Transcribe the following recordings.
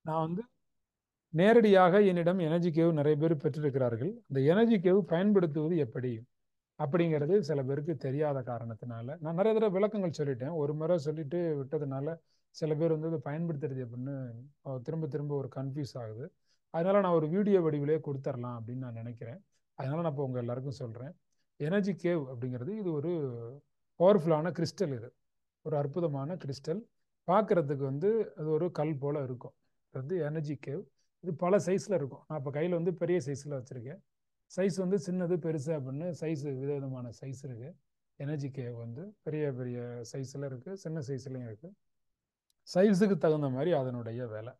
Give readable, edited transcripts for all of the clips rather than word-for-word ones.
நான் வந்து நேரடியாக என்னிடம் எனர்ஜி கேவ் நிறைய பேர் பெற்றிருக்கிறார்கள். அந்த எனர்ஜி கேவ் பயன்படுத்துவது எப்படி அப்படிங்கிறது சில பேருக்கு தெரியாத காரணத்தினால நான் நிறைய தடவை விளக்கங்கள் சொல்லிட்டேன். ஒரு முறை சொல்லிட்டு விட்டதுனால சில பேர் வந்து இதை பயன்படுத்துறது எப்படின்னு திரும்ப திரும்ப ஒரு கன்ஃபியூஸ் ஆகுது. அதனால நான் ஒரு வீடியோ வடிவிலே கொடுத்துடலாம் அப்படின்னு நான் நினைக்கிறேன். அதனால நான் இப்போ உங்க எல்லாருக்கும் சொல்றேன். எனர்ஜி கேவ் அப்படிங்கிறது இது ஒரு பவர்ஃபுல்லான கிறிஸ்டல். இது ஒரு அற்புதமான கிறிஸ்டல். பார்க்கறதுக்கு வந்து அது ஒரு கல் போல இருக்கும். அது வந்து எனர்ஜி கேவ். இது பல சைஸ்ல இருக்கும். நான் இப்போ கையில் வந்து பெரிய சைஸ்ல வச்சிருக்கேன். சைஸ் வந்து சின்னது பெருசு அப்படின்னு சைஸ் விதவிதமான சைஸ் இருக்கு. எனர்ஜி கேவ் வந்து பெரிய பெரிய சைஸ்ல இருக்கு, சின்ன சைஸ்லயும் இருக்கு. சைஸுக்கு தகுந்த மாதிரி அதனுடைய வேலை.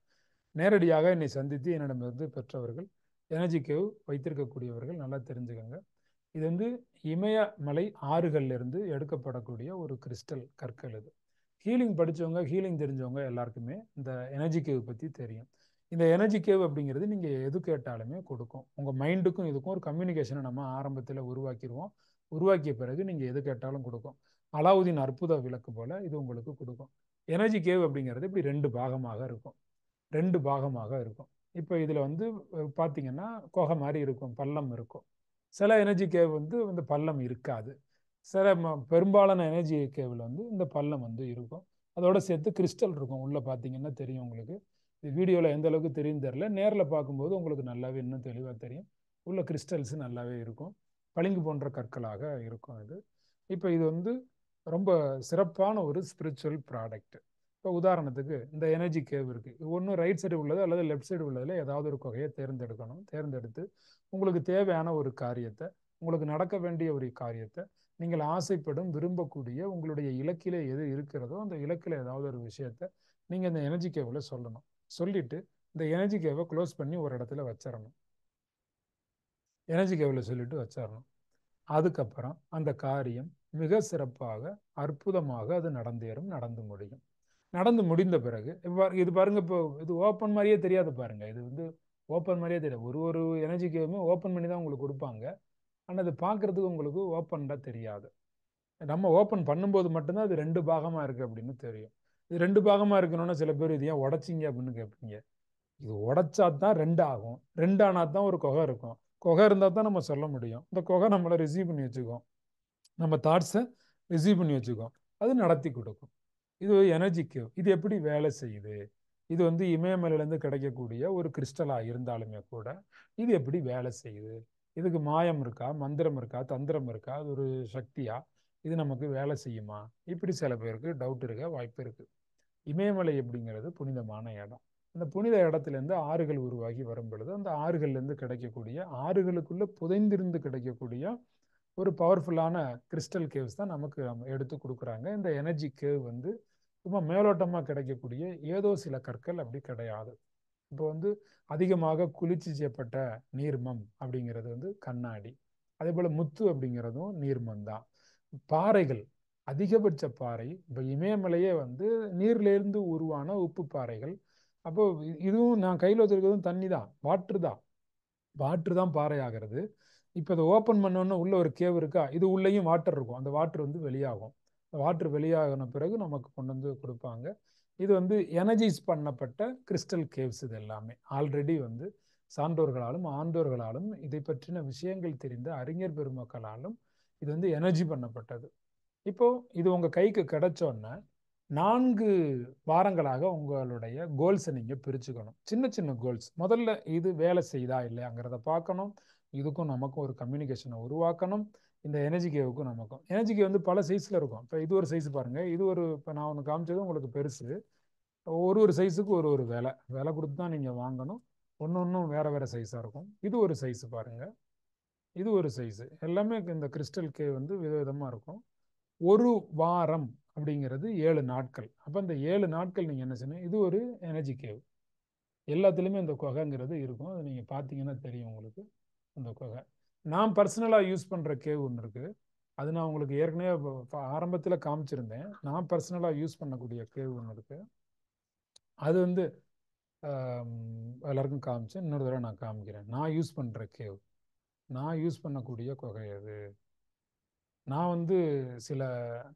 நேரடியாக என்னை சந்தித்து என்னிடமிருந்து பெற்றவர்கள், எனர்ஜி கேவ் வைத்திருக்கக்கூடியவர்கள் நல்லா தெரிஞ்சுக்கோங்க. இது வந்து இமயமலை ஆறுகள்ல இருந்து எடுக்கப்படக்கூடிய ஒரு கிறிஸ்டல் கற்கள். இது ஹீலிங் படிச்சவங்க, ஹீலிங் தெரிஞ்சவங்க எல்லாருக்குமே இந்த எனர்ஜி கேவ் பத்தி தெரியும். இந்த எனர்ஜி கேவ் அப்படிங்கிறது நீங்க எது கேட்டாலுமே கொடுக்கும். உங்க மைண்டுக்கும் இதுக்கும் ஒரு கம்யூனிகேஷனை நம்ம ஆரம்பத்தில் உருவாக்கிடுவோம். உருவாக்கிய பிறகு நீங்க எது கேட்டாலும் கொடுக்கும். அலாவுதீன் அற்புத விளக்கு போல இது உங்களுக்கு கொடுக்கும். எனர்ஜி கேவ் அப்படிங்கிறது இப்படி ரெண்டு பாகமாக இருக்கும். ரெண்டு பாகமாக இருக்கும். இப்போ இதுல வந்து பார்த்தீங்கன்னா குகை மாதிரி இருக்கும், பள்ளம் இருக்கும். சில எனர்ஜி கேவ் வந்து இந்த பள்ளம் இருக்காது. சில பெரும்பாலான எனர்ஜி கேவில் வந்து இந்த பள்ளம் வந்து இருக்கும். அதோட சேர்த்து கிறிஸ்டல் இருக்கும். உள்ள பார்த்தீங்கன்னா தெரியும் உங்களுக்கு. இது வீடியோவில் எந்த அளவுக்கு தெரியும் தெரியல. நேரில் பார்க்கும்போது உங்களுக்கு நல்லாவே இன்னும் தெளிவாக தெரியும். உள்ள கிறிஸ்டல்ஸ் நல்லாவே இருக்கும். பளிங்கு போன்ற கற்களாக இருக்கும் இது. இப்போ இது வந்து ரொம்ப சிறப்பான ஒரு ஸ்பிரிச்சுவல் ப்ராடக்ட். இப்போ உதாரணத்துக்கு இந்த எனர்ஜி கேவ் இருக்கு. ஒன்று ரைட் சைடு உள்ளது அல்லது லெஃப்ட் சைடு உள்ளதில் ஏதாவது ஒரு குகையை தேர்ந்தெடுக்கணும். தேர்ந்தெடுத்து உங்களுக்கு தேவையான ஒரு காரியத்தை, உங்களுக்கு நடக்க வேண்டிய ஒரு காரியத்தை, நீங்கள் ஆசைப்படும் விரும்பக்கூடிய உங்களுடைய இலக்கில எது இருக்கிறதோ அந்த இலக்கில ஏதாவது ஒரு விஷயத்த நீங்கள் இந்த எனர்ஜி கேவில் சொல்லணும். சொல்லிட்டு இந்த எனர்ஜி கேவை க்ளோஸ் பண்ணி ஒரு இடத்துல வச்சிடணும். எனர்ஜி கேவில் சொல்லிட்டு வச்சிடணும். அதுக்கப்புறம் அந்த காரியம் மிக சிறப்பாக அற்புதமாக அது நடந்தேறும், நடந்து முடியும். நடந்து முடிந்த பிறகு இது பாருங்க, இப்போ இது ஓப்பன் மாதிரியே தெரியாது பாருங்க. இது வந்து ஓப்பன் மாதிரியே தெரியாது. ஒரு ஒரு எனர்ஜி கேவுமே ஓப்பன் பண்ணி தான் உங்களுக்கு கொடுப்பாங்க. ஆனால் அது பார்க்கறதுக்கு உங்களுக்கு ஓப்பன்டாக தெரியாது. நம்ம ஓப்பன் பண்ணும்போது மட்டும்தான் அது ரெண்டு பாகமாக இருக்குது அப்படின்னு தெரியும். இது ரெண்டு பாகமாக இருக்கணும்னா சில பேர் இது ஏன் உடைச்சிங்க அப்படின்னு கேட்பீங்க. இது உடைச்சா தான் ரெண்டு ஆகும். ரெண்டு ஆனால் தான் ஒரு குகை இருக்கும். குகை இருந்தால் தான் நம்ம சொல்ல முடியும். இந்த குகை நம்மளை ரிசீவ் பண்ணி வச்சுக்கோம். நம்ம தாட்ஸை ரிசீவ் பண்ணி வச்சுக்கோம். அது நடத்தி கொடுக்கும். இது ஒரு எனர்ஜி கேவ். இது எப்படி வேலை செய்யுது? இது வந்து இமயமலையிலேருந்து கிடைக்கக்கூடிய ஒரு கிறிஸ்டலாக இருந்தாலுமே கூட இது எப்படி வேலை செய்யுது? இதுக்கு மாயம் இருக்கா, மந்திரம் இருக்கா, தந்திரம் இருக்கா, அது ஒரு சக்தியா, இது நமக்கு வேலை செய்யுமா? இப்படி சில பேருக்கு டவுட் இருக்க வாய்ப்பு இருக்கு. இமயமலை அப்படிங்கிறது புனிதமான இடம். அந்த புனித இடத்துலேருந்து ஆறுகள் உருவாகி வரும் பொழுது அந்த ஆறுகள்லேருந்து கிடைக்கக்கூடிய, ஆறுகளுக்குள்ள புதைந்திருந்து கிடைக்கக்கூடிய ஒரு பவர்ஃபுல்லான கிறிஸ்டல் கேவ்ஸ் தான் நமக்கு எடுத்து கொடுக்குறாங்க. இந்த எனர்ஜி கேவ் வந்து சும்மா மேலோட்டமாக கிடைக்கக்கூடிய ஏதோ சில கற்கள் அப்படி கிடையாது. இப்போ வந்து அதிகமாக குளிர்ச்சி செய்யப்பட்ட நீர்மம் அப்படிங்கிறது வந்து கண்ணாடி. அதே போல் முத்து அப்படிங்கிறதும் நீர்மம் தான். பாறைகள், அதிகபட்ச பாறை இப்போ இமயமலையே வந்து நீர்லேருந்து உருவான உப்பு பாறைகள். அப்போ இதுவும் நான் கையில் வச்சிருக்கிறதும் தண்ணி தான், வாட்ரு தான். வாட்ரு தான் பாறை ஆகிறது. இப்போ இதை ஓப்பன் பண்ணோன்னா உள்ள ஒரு கேவ் இருக்கா, இது உள்ளேயும் வாட்டர் இருக்கும். அந்த வாட்டர் வந்து வெளியாகும். வாட்டர் வெளியாகின பிறகு நமக்கு கொண்டு வந்து கொடுப்பாங்க. இது வந்து எனர்ஜைஸ் பண்ணப்பட்ட கிறிஸ்டல் கேவ்ஸ். இது எல்லாமே ஆல்ரெடி வந்து சான்றோர்களாலும் ஆண்டோர்களாலும் இதை பற்றின விஷயங்கள் தெரிந்த அறிஞர் பெருமக்களாலும் இது வந்து எனர்ஜி பண்ணப்பட்டது. இப்போ இது உங்க கைக்கு கிடைச்சோன்னா 4 வாரங்களாக உங்களுடைய கோல்ஸை நீங்க பிரிச்சுக்கணும். சின்ன சின்ன கோல்ஸ். முதல்ல இது வேலை செய்தா இல்லையாங்கிறத பார்க்கணும். இதுக்கும் நமக்கும் ஒரு கம்யூனிகேஷனை உருவாக்கணும். இந்த எனர்ஜி கேவுக்கும் நமக்கும். எனர்ஜி கேவ் வந்து பல சைஸ்ல இருக்கும். இப்போ இது ஒரு சைஸ் பாருங்க. இது ஒரு, இப்போ நான் ஒன்று காமிச்சது உங்களுக்கு பெருசு. ஒரு ஒரு சைஸுக்கு ஒரு ஒரு விலை விலை கொடுத்து தான் நீங்க வாங்கணும். ஒன்று ஒன்றும் வேற வேற சைஸா இருக்கும். இது ஒரு சைஸ் பாருங்க. இது ஒரு சைஸ். எல்லாமே இந்த கிறிஸ்டல் கேவ் வந்து விதவிதமா இருக்கும். ஒரு வாரம் அப்படிங்கிறது 7 நாட்கள். அப்போ இந்த 7 நாட்கள் நீங்கள் என்ன செய்யணும்? இது ஒரு எனர்ஜி கேவ். எல்லாத்துலேயுமே இந்த குகைங்கிறது இருக்கும். அது நீங்கள் பார்த்தீங்கன்னா தெரியும் உங்களுக்கு அந்த குகை. நான் பர்சனலாக யூஸ் பண்ணுற கேவ் ஒன்று இருக்குது. அது நான் உங்களுக்கு ஏற்கனவே ஆரம்பத்தில் காமிச்சிருந்தேன். நான் பர்சனலாக யூஸ் பண்ணக்கூடிய கேவ் ஒன்று இருக்குது. அது வந்து எல்லாருக்கும் காமிச்சேன். இன்னொரு தடவை நான் காமிக்கிறேன். நான் யூஸ் பண்ணுற கேவ், நான் யூஸ் பண்ணக்கூடிய குகை அது. நான் வந்து சில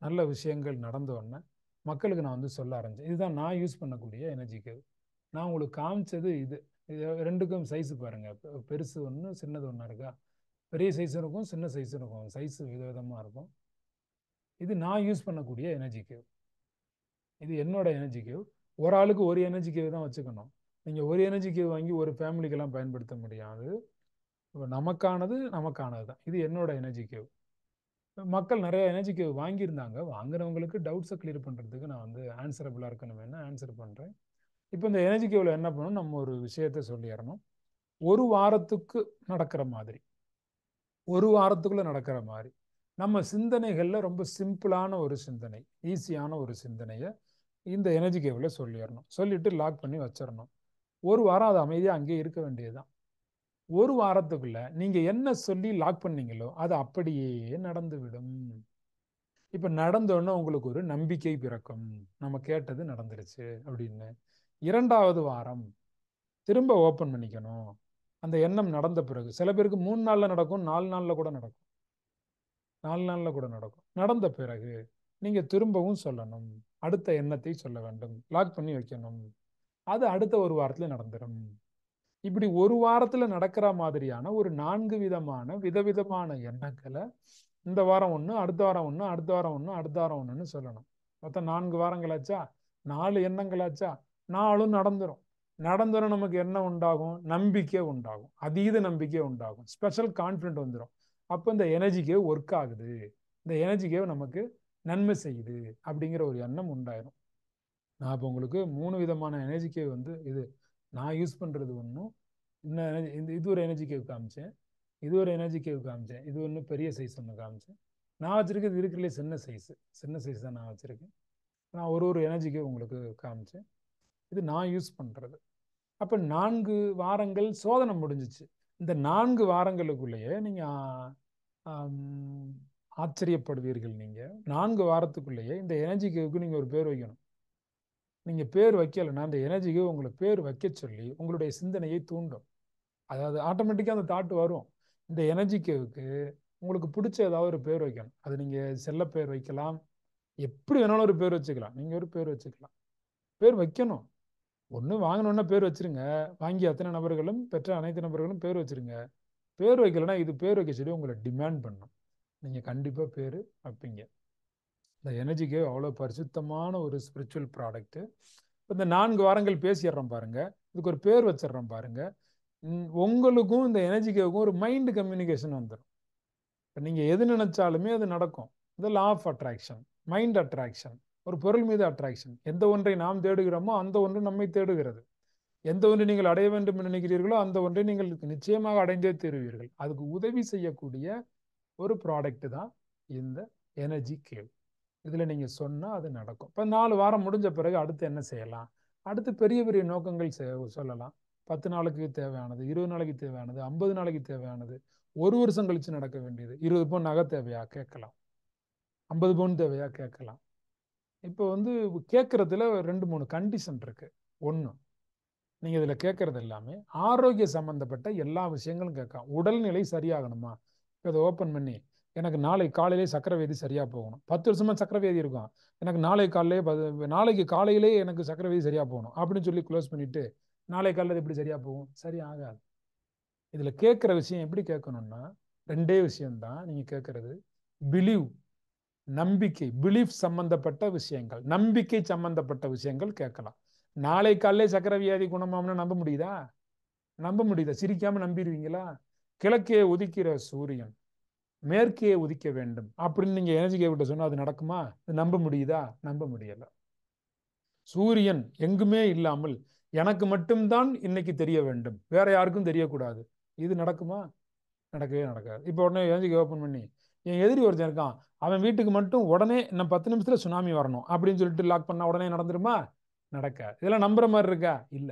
நல்ல விஷயங்கள் நடந்தோடனே மக்களுக்கு நான் வந்து சொல்ல ஆரம்பிச்சேன். இதுதான் நான் யூஸ் பண்ணக்கூடிய எனர்ஜி கேவ். நான் உங்களுக்கு காமிச்சது இது. இது ரெண்டுக்கும் சைஸ் பாருங்க. பெருசு ஒன்று, சின்னது ஒன்று இருக்கா? பெரிய சைஸும் இருக்கும், சின்ன சைஸும் இருக்கும். சைஸ் விதவிதமாக இருக்கும். இது நான் யூஸ் பண்ணக்கூடிய எனர்ஜி கேவ். இது என்னோட எனர்ஜி கேவ். ஒரு ஆளுக்கு ஒரு எனர்ஜி கேவ் தான் வச்சுக்கணும். நீங்கள் ஒரு எனர்ஜி கேவ் வாங்கி ஒரு ஃபேமிலிக்கெல்லாம் பயன்படுத்த முடியாது. நமக்கானது நமக்கானது தான். இது என்னோட எனர்ஜி கேவ். மக்கள் நிறைய எனர்ஜி கேவ் வாங்கியிருந்தாங்க. வாங்குறவங்களுக்கு டவுட்ஸை கிளியர் பண்ணுறதுக்கு நான் வந்து ஆன்சரபிளாக இருக்கணுமேனு ஆன்சர் பண்ணுறேன். இப்போ இந்த எனர்ஜி கேவில் என்ன பண்ணணும், நம்ம ஒரு விஷயத்த சொல்லிடணும். ஒரு வாரத்துக்கு நடக்கிற மாதிரி, ஒரு வாரத்துக்குள்ள நடக்கிற மாதிரி நம்ம சிந்தனைகளில் ரொம்ப சிம்பிளான ஒரு சிந்தனை, ஈஸியான ஒரு சிந்தனையை இந்த எனர்ஜி கேவில் சொல்லிடணும். சொல்லிட்டு லாக் பண்ணி வச்சிடணும். ஒரு வாரம் அது அமைதியாக அங்கேயே இருக்க வேண்டியதுதான். ஒரு வாரத்துக்குள்ள நீங்க என்ன சொல்லி லாக் பண்ணீங்களோ அது அப்படியே நடந்துவிடும். இப்ப நடந்தோடனே உங்களுக்கு ஒரு நம்பிக்கை பிறக்கும், நம்ம கேட்டது நடந்துருச்சு அப்படின்னு. 2வது வாரம் திரும்ப ஓப்பன் பண்ணிக்கணும். அந்த எண்ணம் நடந்த பிறகு சில பேருக்கு 3 நாள்ல நடக்கும், 4 நாள்ல கூட நடக்கும், 4 நாள்ல கூட நடக்கும். நடந்த பிறகு நீங்க திரும்பவும் சொல்லணும், அடுத்த எண்ணத்தை சொல்ல வேண்டும், லாக் பண்ணி வைக்கணும். அது அடுத்த ஒரு வாரத்துல நடந்துடும். இப்படி ஒரு வாரத்துல நடக்கிற மாதிரியான ஒரு 4 விதவிதமான எண்ணங்களை இந்த வாரம் ஒண்ணு, அடுத்த வாரம் ஒண்ணு, அடுத்த வாரம் ஒண்ணு, அடுத்த வாரம் ஒண்ணுன்னு சொல்லணும். மொத்தம் 4 வாரங்களாச்சா, 4 எண்ணங்களாச்சா, 4ம் நடந்துரும். நடந்துரும். நமக்கு என்ன உண்டாகும்? நம்பிக்கை உண்டாகும், அதீத நம்பிக்கை உண்டாகும், ஸ்பெஷல் கான்ஃபிடென்ட் வந்துடும். அப்போ இந்த எனர்ஜிக்கே ஒர்க் ஆகுது, இந்த எனர்ஜிக்கே நமக்கு நன்மை செய்யுது அப்படிங்கிற ஒரு எண்ணம் உண்டாயிரும். நான் இப்போ உங்களுக்கு 3 விதமான எனர்ஜி கேவ் வந்து இது நான் யூஸ் பண்ணுறது ஒன்றும், இன்னும் இது ஒரு எனர்ஜி கேவ் காமிச்சேன், இது ஒரு எனர்ஜி கேவ் காமிச்சேன், இது ஒன்று பெரிய சைஸ் ஒன்று காமிச்சேன். நான் வச்சுருக்கிறது இருக்கிறதுலே சின்ன சைஸ் தான் நான் வச்சுருக்கேன். நான் ஒரு எனர்ஜி கேவ் உங்களுக்கு காமிச்சேன். இது நான் யூஸ் பண்ணுறது. அப்போ 4 வாரங்கள் சோதனை முடிஞ்சிச்சு. இந்த 4 வாரங்களுக்குள்ளேயே நீங்கள் ஆச்சரியப்படுவீர்கள். நீங்கள் 4 வாரத்துக்குள்ளேயே இந்த எனர்ஜி கேவுக்கு நீங்கள் ஒரு பேர் வைக்கணும். நீங்கள் பேர் வைக்கலைன்னா அந்த எனர்ஜிக்கு உங்களை பேர் வைக்க சொல்லி உங்களுடைய சிந்தனையை தூண்டும். அதாவது ஆட்டோமேட்டிக்காக அந்த தாட் வரும். இந்த எனர்ஜி கேவுக்கு உங்களுக்கு பிடிச்ச ஏதாவது ஒரு பேர் வைக்கணும். அது நீங்கள் செல்ல பேர் வைக்கலாம், எப்படி வேணாலும் ஒரு பேர் வச்சுக்கலாம். நீங்கள் ஒரு பேர் வச்சுக்கலாம், பேர் வைக்கணும். ஒன்று வாங்கினோன்னா பேர் வச்சிருங்க. வாங்கி அத்தனை நபர்களும் பெற்ற அனைத்து நபர்களும் பேர் வச்சிருங்க. பேர் வைக்கலைன்னா இது பேர் வைக்க சொல்லி உங்களை டிமாண்ட் பண்ணும். நீங்கள் கண்டிப்பாக பேர் வைப்பீங்க. இந்த எனர்ஜி கேவ் அவ்வளோ பரிசுத்தமான ஒரு ஸ்பிரிச்சுவல் ப்ராடக்ட்டு. இந்த 4 வாரங்கள் பேசிடுறோம் பாருங்க, இதுக்கு ஒரு பேர் வச்சிடறோம் பாருங்க. உங்களுக்கும் இந்த எனர்ஜி கேவுக்கும் ஒரு மைண்ட் கம்யூனிகேஷன் வந்துடும். இப்போ நீங்கள் எது நினைச்சாலுமே அது நடக்கும். இந்த law of attraction, mind attraction, ஒரு பொருள் மீது அட்ராக்ஷன். எந்த ஒன்றை நாம் தேடுகிறோமோ அந்த ஒன்று நம்மை தேடுகிறது. எந்த ஒன்றை நீங்கள் அடைய வேண்டும் என்று நினைக்கிறீர்களோ அந்த ஒன்றை நீங்கள் நிச்சயமாக அடைந்தே தருவீர்கள். அதுக்கு உதவி செய்யக்கூடிய ஒரு ப்ராடக்ட் தான் இந்த எனர்ஜி கேவ். இதில் நீங்கள் சொன்னால் அது நடக்கும். இப்போ 4 வாரம் முடிஞ்ச பிறகு அடுத்து என்ன செய்யலாம்? அடுத்து பெரிய பெரிய நோக்கங்கள் சொல்லலாம். 10 நாளுக்கு தேவையானது, 20 நாளைக்கு தேவையானது, 50 நாளைக்கு தேவையானது, 1 வருஷம் கழிச்சு நடக்க வேண்டியது, 20 பவுன் நகை தேவையா கேட்கலாம், 50 பவுன் தேவையா கேட்கலாம். இப்போ வந்து கேட்கறதுல 2-3 கண்டிஷன் இருக்கு. ஒன்று, நீங்கள் இதில் கேட்கறது எல்லாமே ஆரோக்கிய சம்பந்தப்பட்ட எல்லா விஷயங்களும் கேட்கலாம். உடல்நிலை சரியாகணுமா? இப்போ இதை ஓப்பன் பண்ணி எனக்கு நாளை காலையிலே சக்கரை வியாதி சரியாக போகணும். 10 வருஷமா சக்கரை வியாதி இருக்கும், எனக்கு நாளைக்கு காலையிலே எனக்கு சக்கரை வியாதி சரியாக போகணும் அப்படின்னு சொல்லி க்ளோஸ் பண்ணிட்டு நாளை காலையில் எப்படி சரியாக போகும்? சரி ஆகாது. இதில் கேட்குற விஷயம் எப்படி கேட்கணும்னா 2 விஷயம்தான் நீங்கள் கேட்கறது. பிலீவ், நம்பிக்கை, பிலீஃப் சம்பந்தப்பட்ட விஷயங்கள், நம்பிக்கை சம்பந்தப்பட்ட விஷயங்கள் கேட்கலாம். நாளை காலையிலே சக்கரை வியாதி குணமாம்னா நம்ப முடியுதா? நம்ப முடியுதா? சிரிக்காம நம்பிடுவீங்களா? கிழக்கே உதிக்கிற சூரியன் மேற்கே உதிக்க வேண்டும் அப்படின்னு நீங்க எனர்ஜி கேவிட்ட சொன்னா அது நடக்குமா? நம்ப முடியுதா? நம்ப முடியல. சூரியன் எங்குமே இல்லாமல் எனக்கு மட்டும்தான் இன்னைக்கு தெரிய வேண்டும், வேற யாருக்கும் தெரியக்கூடாது, இது நடக்குமா? நடக்கவே நடக்காது. இப்போ உடனே எனர்ஜி ஓப்பன் பண்ணி என் எதிரி ஒருத்தன் இருக்கான், அவன் வீட்டுக்கு மட்டும் உடனே இன்னும் 10 நிமிஷத்துல சுனாமி வரணும் அப்படின்னு சொல்லிட்டு லாக் பண்ணா உடனே நடந்துருமா? நடக்காது. இதெல்லாம் நம்புற மாதிரி இருக்கா? இல்ல,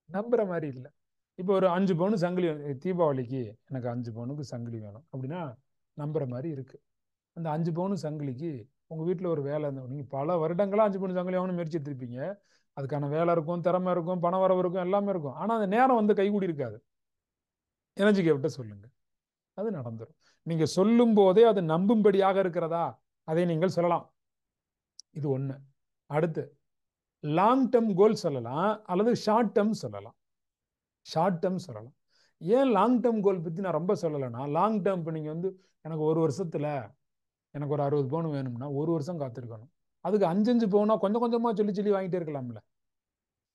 நம்புற மாதிரி இல்லை. இப்போ ஒரு 5 பவுன் சங்கிலி, தீபாவளிக்கு எனக்கு 5 பவுனுக்கு சங்கிலி வேணும் அப்படின்னா நம்புற மாதிரி இருக்கு. அந்த 5 பவுன் சங்கிலிக்கு உங்க வீட்டில் ஒரு வேலை இருந்தோம், நீங்க பல வருடங்களா 5 பவுன் சங்கிலி ஆகணும்னு முயற்சி எடுத்திருப்பீங்க. அதுக்கான வேலை இருக்கும், திறமை இருக்கும், பண வரவு இருக்கும், எல்லாமே இருக்கும். ஆனா அந்த நேரம் வந்து கைகூடி இருக்காது. எனர்ஜி கேவிட்ட சொல்லுங்க, அது நடந்துடும். நீங்க சொல்லும் போதே அது நம்பும்படியாக இருக்கிறதா அதை நீங்கள் சொல்லலாம். இது ஒண்ணு. அடுத்து லாங் டேர்ம் கோல் சொல்லலாம் அல்லது ஷார்ட் டேர்ம் சொல்லலாம். ஷார்ட் டேர்ம் சொல்லலாம். ஏன் லாங் டேர்ம் கோல் பற்றி நான் ரொம்ப சொல்லலைன்னா, லாங் டேர்ம் இப்போ நீங்கள் வந்து எனக்கு ஒரு வருஷத்தில் எனக்கு ஒரு 60 பவுன் வேணும்னா 1 வருஷம் காத்திருக்கணும். அதுக்கு 5 பவுனா கொஞ்சம் கொஞ்சமாக சொல்லி சொல்லி வாங்கிட்டே இருக்கலாம்ல.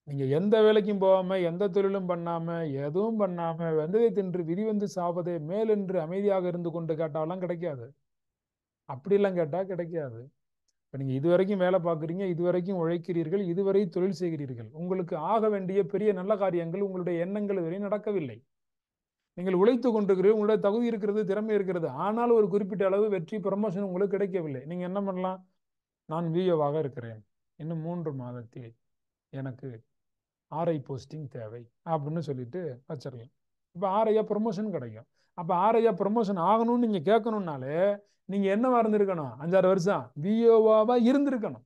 நீங்கள் எந்த வேலைக்கும் போகாமல், எந்த தொழிலும் பண்ணாமல், எதுவும் பண்ணாமல், வெந்ததை தின்று விதி வந்து சாவதே மேல் என்று அமைதியாக இருந்து கொண்டு கேட்டாலாம் கிடைக்காது. அப்படிலாம் கேட்டால் கிடைக்காது. இப்போ நீங்கள் இதுவரைக்கும் வேலை பார்க்குறீங்க, இதுவரைக்கும் உழைக்கிறீர்கள், இதுவரை தொழில் செய்கிறீர்கள். உங்களுக்கு ஆக வேண்டிய பெரிய நல்ல காரியங்கள் உங்களுடைய எண்ணங்கள் இதுவரை நடக்கவில்லை. நீங்கள் உழைத்து கொண்டிருக்கிறீர்கள், உங்களுடைய தகுதி இருக்கிறது, திறமை இருக்கிறது. ஆனால் ஒரு குறிப்பிட்ட அளவு வெற்றி, ப்ரமோஷன் உங்களுக்கு கிடைக்கவில்லை. நீங்கள் என்ன பண்ணலாம்? நான் விஓவாக இருக்கிறேன், இன்னும் 3 மாதத்தில் எனக்கு ஆர்ஐ போஸ்டிங் தேவை அப்படின்னு சொல்லிட்டு வச்சிடலாம். இப்போ ஆர்ஐயா ப்ரொமோஷன் கிடைக்கும். அப்போ ஆர்ஐயா ப்ரொமோஷன் ஆகணும்னு நீங்கள் கேட்கணும்னாலே நீங்கள் என்னவா இருந்திருக்கணும்? 5-6 வருஷம் விஓவாவா இருந்திருக்கணும்.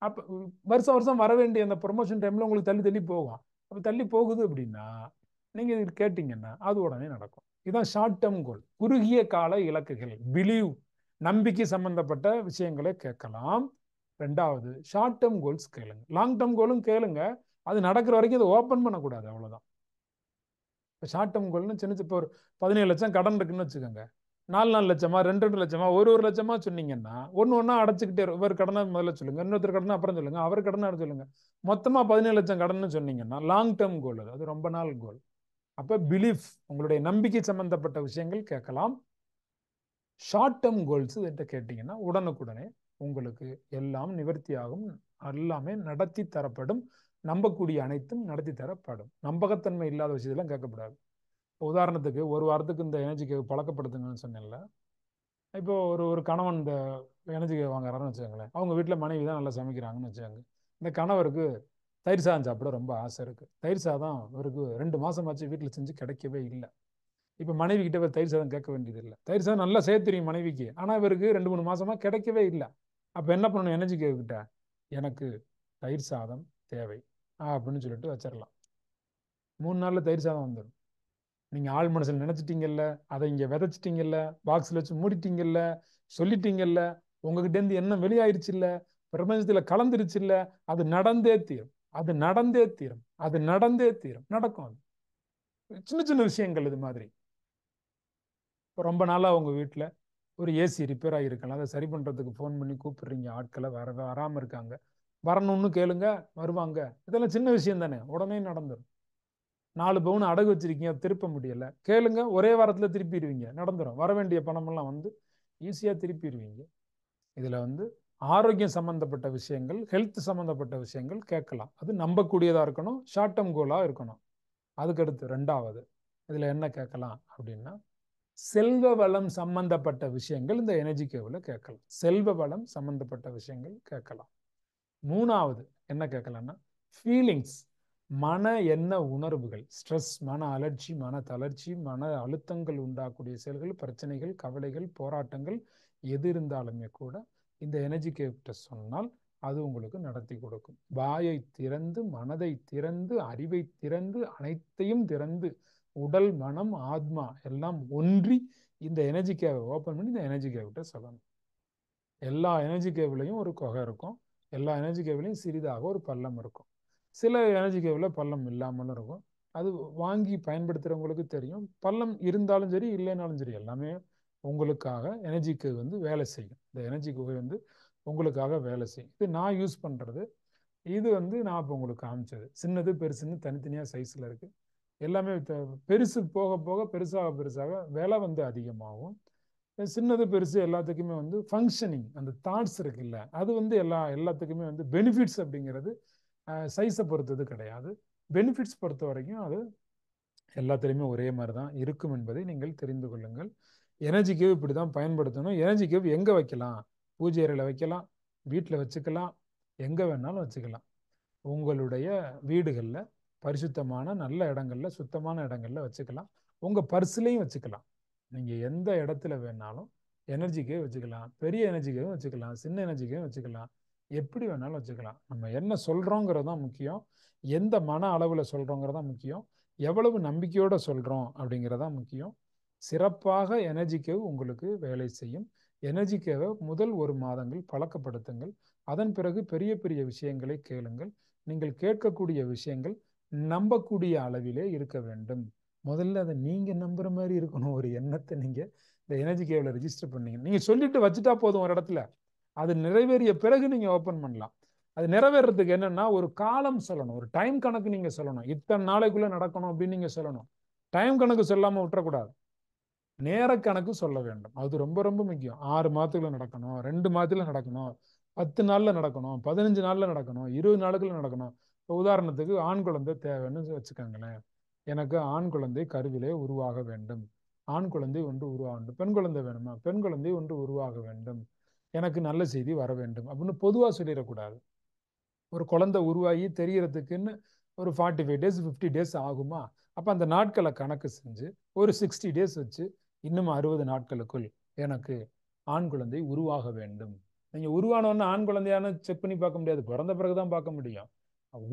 அப்போ வருஷம் வருஷம் வர வேண்டிய அந்த ப்ரொமோஷன் டைமில் உங்களுக்கு தள்ளி தள்ளி போகும். அப்போ தள்ளி போகுது அப்படின்னா நீங்கள் இது கேட்டிங்கன்னா அது உடனே நடக்கும். இதுதான் ஷார்ட் டேர்ம் கோல், குறுகிய கால இலக்குகள். பிலீவ், நம்பிக்கை சம்பந்தப்பட்ட விஷயங்களை கேட்கலாம். 2வது ஷார்ட் டேர்ம் கோல்ஸ் கேளுங்க. லாங் டேர்ம் கோலும் கேளுங்க, அது நடக்கிற வரைக்கும் அதை ஓப்பன் பண்ணக்கூடாது, அவ்வளோதான். இப்போ ஷார்ட் டேர்ம் கோல்னு சின்ன இப்போ ஒரு 17 லட்சம் கடன் இருக்குன்னு வச்சுக்கோங்க. 4 லட்சமா 2 லட்சமா 1 லட்சமா சொன்னீங்கன்னா ஒன்று ஒன்றா அடைச்சிக்கிட்டே இவர் கடனை முதல்ல சொல்லுங்க, இன்னொருத்தர் கடனை அப்புறம் சொல்லுங்க, அவர் கடனை சொல்லுங்க, மொத்தமாக 17 லட்சம் கடன் சொன்னீங்கன்னா லாங் டேர்ம் கோல், அது ரொம்ப நாள் கோல். அப்போ பிலீஃப், உங்களுடைய நம்பிக்கை சம்பந்தப்பட்ட விஷயங்கள் கேட்கலாம். ஷார்ட் டேர்ம் கோல்ஸ் என்கிட்ட கேட்டீங்கன்னா உடனுக்குடனே உங்களுக்கு எல்லாம் நிவர்த்தி ஆகும், எல்லாமே நடத்தி தரப்படும். நம்பக்கூடிய அனைத்தும் நடத்தி தரப்படும். நம்பகத்தன்மை இல்லாத விஷயத்தெல்லாம் கேட்கக்கூடாது. உதாரணத்துக்கு ஒரு வாரத்துக்கு இந்த எனர்ஜிக்கு பழக்கப்படுத்துங்கன்னு சொன்னேன்ல. இப்போ ஒரு கணவன் இந்த எனர்ஜிக்கு வாங்குறாருன்னு வச்சுக்கோங்களேன். அவங்க வீட்டில் மனைவி தான் நல்லா சமைக்கிறாங்கன்னு வச்சுக்கோங்க. இந்த கணவருக்கு தயிர் சாதம் சாப்பிட ரொம்ப ஆசை இருக்குது. தயிர் சாதம் இவருக்கு 2 மாதமாச்சு வீட்டில் செஞ்சு கிடைக்கவே இல்லை. இப்போ மனைவி கிட்ட போய் தயிர் சாதம் கேட்க வேண்டியது இல்லை. தயிர் சாதம் நல்லா செய்ய தெரியும் மனைவிக்கு, ஆனால் இவருக்கு 2-3 மாசமா கிடைக்கவே இல்லை. அப்போ என்ன பண்ணணும்? எனர்ஜி கேக்கிட்ட எனக்கு தயிர் சாதம் தேவை அப்படின்னு சொல்லிட்டு வச்சிடலாம். 3 நாளில் தயிர் சாதம் வந்துடும். நீங்கள் ஆள் மனசில் நினச்சிட்டீங்கல்ல, அதை இங்கே விதைச்சிட்டீங்கல்ல, பாக்ஸில் வச்சு மூடிட்டீங்கல்ல, சொல்லிட்டீங்கல்ல, உங்ககிட்டேருந்து எண்ணம் வெளியாயிருச்சு இல்லை, பிரபஞ்சத்தில் கலந்துருச்சு இல்லை, அது நடந்தே தீரும். அது நடந்தே தீரும். அது நடந்தே தீரும். நடக்கும். அது சின்ன சின்ன விஷயங்கள். இது மாதிரி இப்போ ரொம்ப நாளாக உங்கள் வீட்டில் ஒரு ஏசி ரிப்பேர் ஆகியிருக்கலாம், அதை சரி பண்ணுறதுக்கு ஃபோன் பண்ணி கூப்பிடுறீங்க, ஆட்களை வராமல் இருக்காங்க, வரணும்னு கேளுங்க, வருவாங்க. இதெல்லாம் சின்ன விஷயம் தானே, உடனே நடந்துடும். 4 பவுன் அடகு வச்சிருக்கீங்க, திருப்ப முடியல, கேளுங்க, ஒரே வாரத்தில் திருப்பிடுவீங்க, நடந்துடும். வர வேண்டிய பணமெல்லாம் வந்து ஈஸியாக திருப்பிடுவீங்க. இதில் வந்து ஆரோக்கியம் சம்மந்தப்பட்ட விஷயங்கள், ஹெல்த் சம்மந்தப்பட்ட விஷயங்கள் கேட்கலாம். அது நம்பக்கூடியதாக இருக்கணும், ஷார்ட் டேர்ம் கோலாக இருக்கணும். அதுக்கடுத்து 2வது இதில் என்ன கேட்கலாம் அப்படின்னா, செல்வ வளம் சம்பந்தப்பட்ட விஷயங்கள் இந்த எனர்ஜி கேவில் கேட்கலாம். செல்வ வளம் சம்பந்தப்பட்ட விஷயங்கள் கேட்கலாம். 3வது என்ன கேட்கலாம்னா, ஃபீலிங்ஸ், மன எண்ண உணர்வுகள், ஸ்ட்ரெஸ், மன அலர்ச்சி, மன தளர்ச்சி, மன அழுத்தங்கள் உண்டாக்கூடிய செயல்கள், பிரச்சனைகள், கவலைகள், போராட்டங்கள் எது இருந்தாலுமே கூட இந்த எனர்ஜி கேவ்கிட்ட சொன்னால் அது உங்களுக்கு நடத்தி கொடுக்கும். வாயை திறந்து, மனதை திறந்து, அறிவை திறந்து, அனைத்தையும் திறந்து, உடல், மனம், ஆத்மா எல்லாம் ஒன்றி இந்த எனர்ஜி கேவை ஓப்பன் பண்ணி இந்த எனர்ஜி கேவ்கிட்ட சொல்லணும். எல்லா எனர்ஜி கேவ்லையும் ஒரு குகை இருக்கும். எல்லா எனர்ஜி கேவ்லையும் சிறிதாக ஒரு பள்ளம் இருக்கும். சில எனர்ஜி கேவில் பள்ளம் இல்லாமலும் இருக்கும். அது வாங்கி பயன்படுத்துகிறவங்களுக்கு தெரியும். பள்ளம் இருந்தாலும் சரி, இல்லைனாலும் சரி, எல்லாமே உங்களுக்காக எனர்ஜி கேவ் வந்து வேலை செய்யும். இந்த எனர்ஜி குகை வந்து உங்களுக்காக வேலை செய்யும். இது நான் யூஸ் பண்ணுறது. இது வந்து நான் இப்போ உங்களுக்கு காமிச்சது. சின்னது பெருசுன்னு தனித்தனியாக சைஸில் இருக்குது. எல்லாமே பெருசு போக போக பெருசாக விலை வந்து அதிகமாகும். சின்னது பெருசு எல்லாத்துக்குமே வந்து ஃபங்க்ஷனிங், அந்த தாட்ஸ் இருக்குல்ல, அது வந்து எல்லாத்துக்குமே வந்து பெனிஃபிட்ஸ் அப்படிங்கிறது சைஸை பொறுத்தது கிடையாது. பெனிஃபிட்ஸ் பொறுத்த வரைக்கும் அது எல்லாத்துலேயுமே ஒரே மாதிரி தான் இருக்கும் என்பதை நீங்கள் தெரிந்து கொள்ளுங்கள். எனர்ஜி கேவ் இப்படி தான் பயன்படுத்தணும். எனர்ஜி கேவ் எங்கே வைக்கலாம்? பூஜை அறையில் வைக்கலாம், வீட்டில் வச்சுக்கலாம், எங்கே வேணாலும் வச்சுக்கலாம். உங்களுடைய வீடுகளில் பரிசுத்தமான நல்ல இடங்களில், சுத்தமான இடங்களில் வச்சுக்கலாம். உங்கள் பர்ஸ்லையும் வச்சுக்கலாம். நீங்கள் எந்த இடத்துல வேணாலும் எனர்ஜி கேவ் வச்சுக்கலாம். பெரிய எனர்ஜி கேவும் வச்சுக்கலாம், சின்ன எனர்ஜி கேவும் வச்சுக்கலாம், எப்படி வேணாலும் வச்சுக்கலாம். நம்ம என்ன சொல்கிறோங்கிறது தான் முக்கியம், எந்த மன அளவில் சொல்கிறோங்கிறது தான் முக்கியம், எவ்வளவு நம்பிக்கையோடு சொல்கிறோம் அப்படிங்கிறது தான் முக்கியம். சிறப்பாக எனர்ஜி கேவ் உங்களுக்கு வேலை செய்யும். எனர்ஜி கேவை முதல் 1 மாதங்கள் பழக்கப்படுத்துங்கள். அதன் பிறகு பெரிய பெரிய விஷயங்களை கேளுங்கள். நீங்கள் கேட்கக்கூடிய விஷயங்கள் நம்பக்கூடிய அளவிலே இருக்க வேண்டும். முதல்ல அதை நீங்க நம்புற மாதிரி இருக்கணும். ஒரு எண்ணத்தை நீங்க இந்த எனர்ஜி கேவ்ல ரெஜிஸ்டர் பண்ணீங்க. நீங்க சொல்லிட்டு வச்சுட்டா போதும் ஒரு இடத்துல. அது நிறைவேறிய பிறகு நீங்க ஓபன் பண்ணலாம். அது நிறைவேறதுக்கு என்னன்னா ஒரு காலம் சொல்லணும், ஒரு டைம் கணக்கு நீங்க சொல்லணும். இத்தனை நாளைக்குள்ள நடக்கணும் அப்படின்னு நீங்க சொல்லணும். டைம் கணக்கு சொல்லாம விட்டுறக்கூடாது. நேர கணக்கு சொல்ல வேண்டும். அது ரொம்ப ரொம்ப முக்கியம். 6 மாதத்துல நடக்கணும், 2 மாதத்துல நடக்கணும், 10 நாள்ல நடக்கணும், 15 நாள்ல நடக்கணும், 20 நாளுக்குள்ள நடக்கணும். உதாரணத்துக்கு ஆண் குழந்தை தேவைன்னு வச்சுக்கோங்களேன். எனக்கு ஆண் குழந்தை கருவிலே உருவாக வேண்டும். ஆண் குழந்தை ஒன்று உருவாக வேண்டும். பெண் குழந்தை வேணுமா? பெண் குழந்தை ஒன்று உருவாக வேண்டும். எனக்கு நல்ல செய்தி வர வேண்டும் அப்படின்னு பொதுவா சொல்லிடக்கூடாது. ஒரு குழந்தை உருவாகி தெரியறதுக்குன்னு ஒரு 45 டேஸ் 50 டேஸ் ஆகுமா? அப்ப அந்த நாட்களை கணக்கு செஞ்சு ஒரு 60 டேஸ் வச்சு இன்னும் 60 நாட்களுக்குள் எனக்கு ஆண் குழந்தை உருவாக வேண்டும். நீங்க உருவானோன்னு ஆண் குழந்தையான செக் பண்ணி பார்க்க முடியாது. பிறந்த பிறகுதான் பார்க்க முடியும்.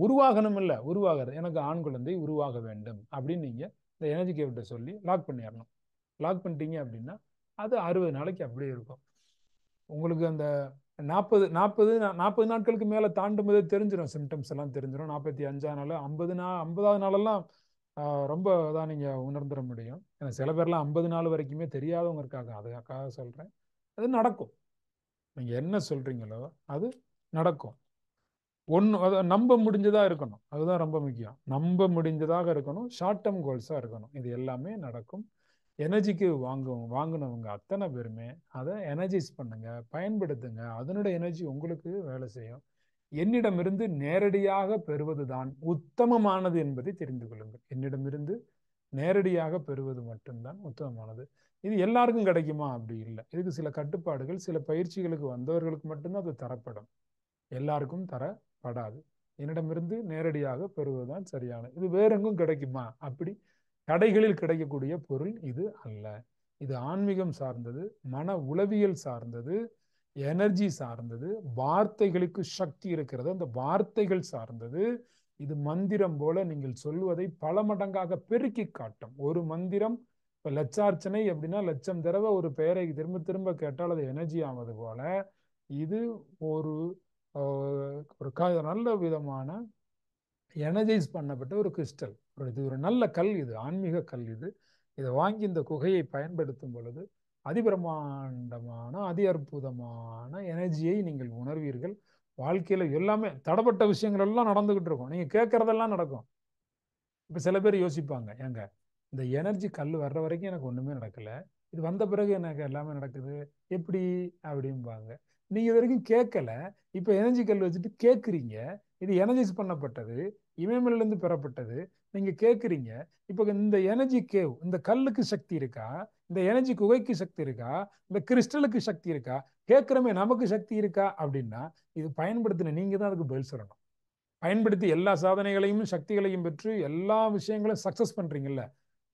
உருவாகணும் இல்ல, உருவாகிறது. எனக்கு ஆண் குழந்தை உருவாக வேண்டும் அப்படின்னு நீங்க இந்த எனர்ஜி கேவிட்ட சொல்லி லாக் பண்ணிடணும். லாக் பண்ணிட்டீங்க அப்படின்னா அது 60 நாளைக்கு அப்படியே இருக்கும். உங்களுக்கு அந்த 40 நாட்களுக்கு மேல தாண்டும் போதே தெரிஞ்சிடும். சிம்டம்ஸ் எல்லாம் தெரிஞ்சிடும். 45ஆம் நாள் 50வது நாளெல்லாம் ரொம்ப தான் நீங்க உணர்ந்துட முடியும். ஏன்னா சில பேர்லாம் 50 நாள் வரைக்குமே தெரியாதவங்க இருக்காங்க. அதுக்காக சொல்றேன். அது நடக்கும். நீங்க என்ன சொல்றீங்களோ அது நடக்கும். அதை நம்ப முடிஞ்சதா இருக்கணும். அதுதான் ரொம்ப முக்கியம். நம்ப முடிஞ்சதாக இருக்கணும். ஷார்ட் டேர்ம் கோல்ஸா இருக்கணும். இது எல்லாமே நடக்கும். எனர்ஜிக்கு வாங்கினவங்க அத்தனை பேருமே அதை எனர்ஜைஸ் பண்ணுங்க, பயன்படுத்துங்க. அதனுடைய எனர்ஜி உங்களுக்கு வேலை செய்யும். என்னிடமிருந்து நேரடியாக பெறுவதுதான் உத்தமமானது என்பதை தெரிந்து கொள்ளுங்கள். என்னிடமிருந்து நேரடியாக பெறுவது மட்டும்தான் உத்தமமானது. இது எல்லாருக்கும் கிடைக்குமா? அப்படி இல்லை. இதுக்கு சில கட்டுப்பாடுகள், சில பயிற்சிகளுக்கு வந்தவர்களுக்கு மட்டும்தான் அது தரப்படும். எல்லாருக்கும் தரப்படாது. என்னிடமிருந்து நேரடியாக பெறுவதுதான் சரியானது. இது வேற எங்கும் கிடைக்குமா? அப்படி கடைகளில் கிடைக்கக்கூடிய பொருள் இது அல்ல. இது ஆன்மீகம் சார்ந்தது, மன உளவியல் சார்ந்தது, எனர்ஜி சார்ந்தது, வார்த்தைகளுக்கு சக்தி இருக்கிறது, அந்த வார்த்தைகள் சார்ந்தது. இது மந்திரம் போல நீங்கள் சொல்வதை பல மடங்காக பெருக்கி காட்டும். ஒரு மந்திரம் இப்ப லட்சார்ச்சனை அப்படின்னா லட்சம் தடவை ஒரு பெயரை திரும்ப திரும்ப கேட்டால் அது எனர்ஜி ஆவது போல இது ஒரு நல்ல விதமான எனர்ஜைஸ் பண்ணப்பட்ட ஒரு கிறிஸ்டல். இது ஒரு நல்ல கல். இது ஆன்மீக கல். இதை வாங்கி இந்த குகையை பயன்படுத்தும் பொழுது அதிபிரமாண்டமான அதி அற்புதமான எனர்ஜியை நீங்கள் உணர்வீர்கள். வாழ்க்கையில எல்லாமே தடப்பட்ட விஷயங்கள் எல்லாம் நடந்துகிட்டு இருக்கும். நீங்க கேட்கறதெல்லாம் நடக்கும். இப்ப சில பேர் யோசிப்பாங்க, ஏங்க இந்த எனர்ஜி கல் வர்ற வரைக்கும் எனக்கு ஒண்ணுமே நடக்கல, இது வந்த பிறகு எனக்கு எல்லாமே நடக்குது எப்படி அப்படிம்பாங்க. நீங்க இது வரைக்கும் கேட்கல, இப்ப எனர்ஜி கல் வச்சுட்டு கேட்குறீங்க. இது எனர்ஜைஸ் பண்ணப்பட்டது, இமயமலையில இருந்து பெறப்பட்டது. நீங்க கேட்குறீங்க. இப்ப இந்த எனர்ஜி கேவ், இந்த கல்லுக்கு சக்தி இருக்கா? இந்த எனர்ஜி குகைக்கு சக்தி இருக்கா? இந்த கிறிஸ்டலுக்கு சக்தி இருக்கா? கேட்கிறமே நமக்கு சக்தி இருக்கா? அப்படின்னா இது பயன்படுத்தின நீங்க தான் அதுக்கு பதில் சொல்லணும். பயன்படுத்தி எல்லா சாதனைகளையும் சக்திகளையும் பெற்று எல்லா விஷயங்களும் சக்சஸ் பண்றீங்கல்ல,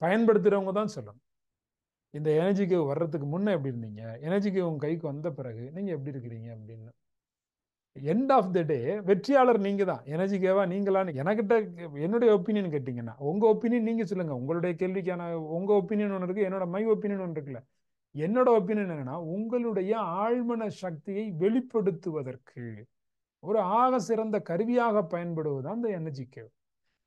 பயன்படுத்துறவங்க தான் சொல்லணும். இந்த எனர்ஜிக்கு வர்றதுக்கு முன்ன எப்படி இருந்தீங்க, எனர்ஜிக்கு உங்க கைக்கு வந்த பிறகு நீங்க எப்படி இருக்கிறீங்க அப்படின்னு. எண்ட் ஆஃப் த டே வெற்றியாளர் நீங்க தான். எனர்ஜிக்கேவா நீங்களான்னு எனக்கிட்ட என்னுடைய ஒப்பீனியன் கேட்டீங்கன்னா, உங்க ஒப்பீனியன் நீங்க சொல்லுங்க. உங்களுடைய கேள்விக்கான உங்க ஒப்பீனியன் ஒன்று இருக்கு, என்னோட மை ஒப்பீனியன் ஒன்று இருக்குல்ல. என்னோட ஒப்பீனியன் என்னன்னா, உங்களுடைய ஆழ்மன சக்தியை வெளிப்படுத்துவதற்கு ஒரு ஆக சிறந்த கருவியாக பயன்படுவதுதான் இந்த எனர்ஜி கேவ்.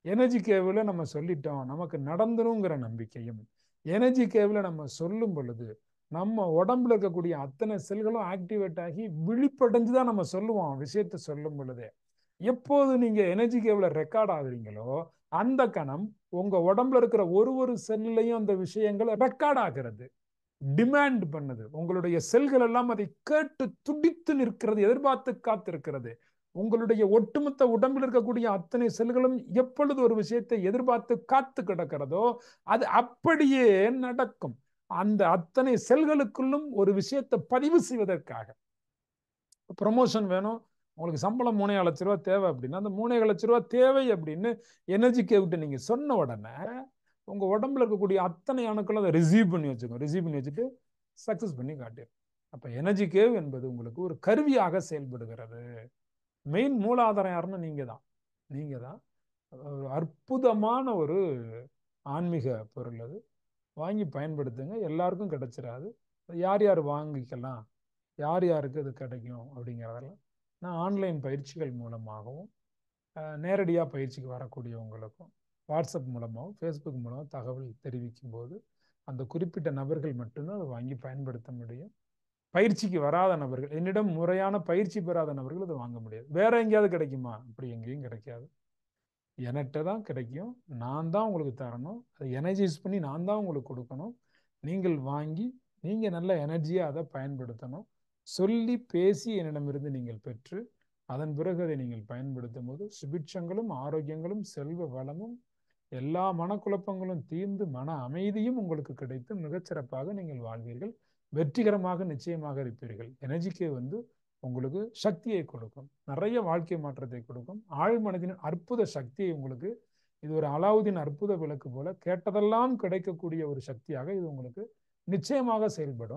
எனர்ஜி கேவில் நம்ம சொல்லிட்டோம், நமக்கு நடந்துருங்கிற நம்பிக்கையும், எனர்ஜி கேவில் நம்ம சொல்லும் பொழுது நம்ம உடம்புல இருக்கக்கூடிய அத்தனை செல்களும் ஆக்டிவேட் ஆகி விழிப்படைஞ்சுதான் நம்ம சொல்லுவோம் விஷயத்தை சொல்லும் பொழுதே. எப்போது நீங்க எனர்ஜி கேவ்ல ரெக்கார்ட் ஆகுறீங்களோ அந்த கணம் உங்க உடம்புல இருக்கிற ஒரு செல்லையும் அந்த விஷயங்கள் ரெக்கார்ட் ஆகிறது, டிமாண்ட் பண்ணுது. உங்களுடைய செல்கள் எல்லாம் அதை கேட்டு துடித்து நிற்கிறது, எதிர்பார்த்து காத்திருக்கிறது. உங்களுடைய ஒட்டுமொத்த உடம்பில் இருக்கக்கூடிய அத்தனை செல்களும் எப்பொழுது ஒரு விஷயத்தை எதிர்பார்த்து காத்து கிடக்கிறதோ அது அப்படியே நடக்கும். அந்த அத்தனை செல்களுக்குள்ளும் ஒரு விஷயத்தை பதிவு செய்வதற்காக ப்ரொமோஷன் வேணும், உங்களுக்கு சம்பளம் 3,5 லட்ச ரூபா தேவை அப்படின்னா அந்த 3,5 லட்ச ரூபா தேவை அப்படின்னு எனர்ஜி கேவிட்டு நீங்க சொன்ன உடனே உங்க உடம்புல இருக்கக்கூடிய அத்தனை அணுக்களும் அதை ரிசீவ் பண்ணி வச்சுக்கோங்க. ரிசீவ் பண்ணி வச்சுட்டு சக்சஸ் பண்ணி காட்டிடும். அப்ப எனர்ஜி கேவ் என்பது உங்களுக்கு ஒரு கருவியாக செயல்படுகிறது. மெயின் மூலாதாரம் யாருன்னா நீங்க தான். நீங்க தான். ஒரு அற்புதமான ஒரு ஆன்மீக பொருள். அது வாங்கி பயன்படுத்துங்க. எல்லாருக்கும் கிடைச்சிடாது. யார் யார் வாங்கிக்கலாம், யார் யாருக்கு அது கிடைக்கும் அப்படிங்கிறதெல்லாம் நான் ஆன்லைன் பயிற்சிகள் மூலமாகவும் நேரடியாக பயிற்சிக்கு வரக்கூடியவங்களுக்கும் வாட்ஸ்அப் மூலமாகவும் ஃபேஸ்புக் மூலமாக தகவல் தெரிவிக்கும் போது அந்த குறிப்பிட்ட நபர்கள் மட்டும்தான் அதை வாங்கி பயன்படுத்த முடியும். பயிற்சிக்கு வராத நபர்கள், என்னிடம் முறையான பயிற்சி பெறாத நபர்கள் அதை வாங்க முடியாது. வேற எங்கேயாவது கிடைக்குமா? அப்படி எங்கேயும் கிடைக்காது. என்கிட்ட தான் கிடைக்கும். நான் தான் உங்களுக்கு தரணும். அதை எனர்ஜைஸ் பண்ணி நான் தான் உங்களுக்கு கொடுக்கணும். நீங்கள் வாங்கி நீங்கள் நல்ல எனர்ஜியாக அதை பயன்படுத்தணும். சொல்லி பேசி என்னிடமிருந்து நீங்கள் பெற்று அதன் பிறகு அதை நீங்கள் பயன்படுத்தும் போது சுபிட்சங்களும் ஆரோக்கியங்களும் செல்வ வளமும் எல்லா மனக்குழப்பங்களும் தீர்ந்து மன அமைதியும் உங்களுக்கு கிடைத்து மிகச்சிறப்பாக நீங்கள் வாழ்வீர்கள். வெற்றிகரமாக நிச்சயமாக இருப்பீர்கள். எனர்ஜிக்கு உங்களுக்கு சக்தியை கொடுக்கும், நிறைய வாழ்க்கை மாற்றத்தை கொடுக்கும், ஆழ் மனதின் அற்புத சக்தியை உங்களுக்கு, இது ஒரு அலாவுதீன் அற்புத விளக்கு போல கேட்டதெல்லாம் கிடைக்கக்கூடிய ஒரு சக்தியாக இது உங்களுக்கு நிச்சயமாக செயல்படும்.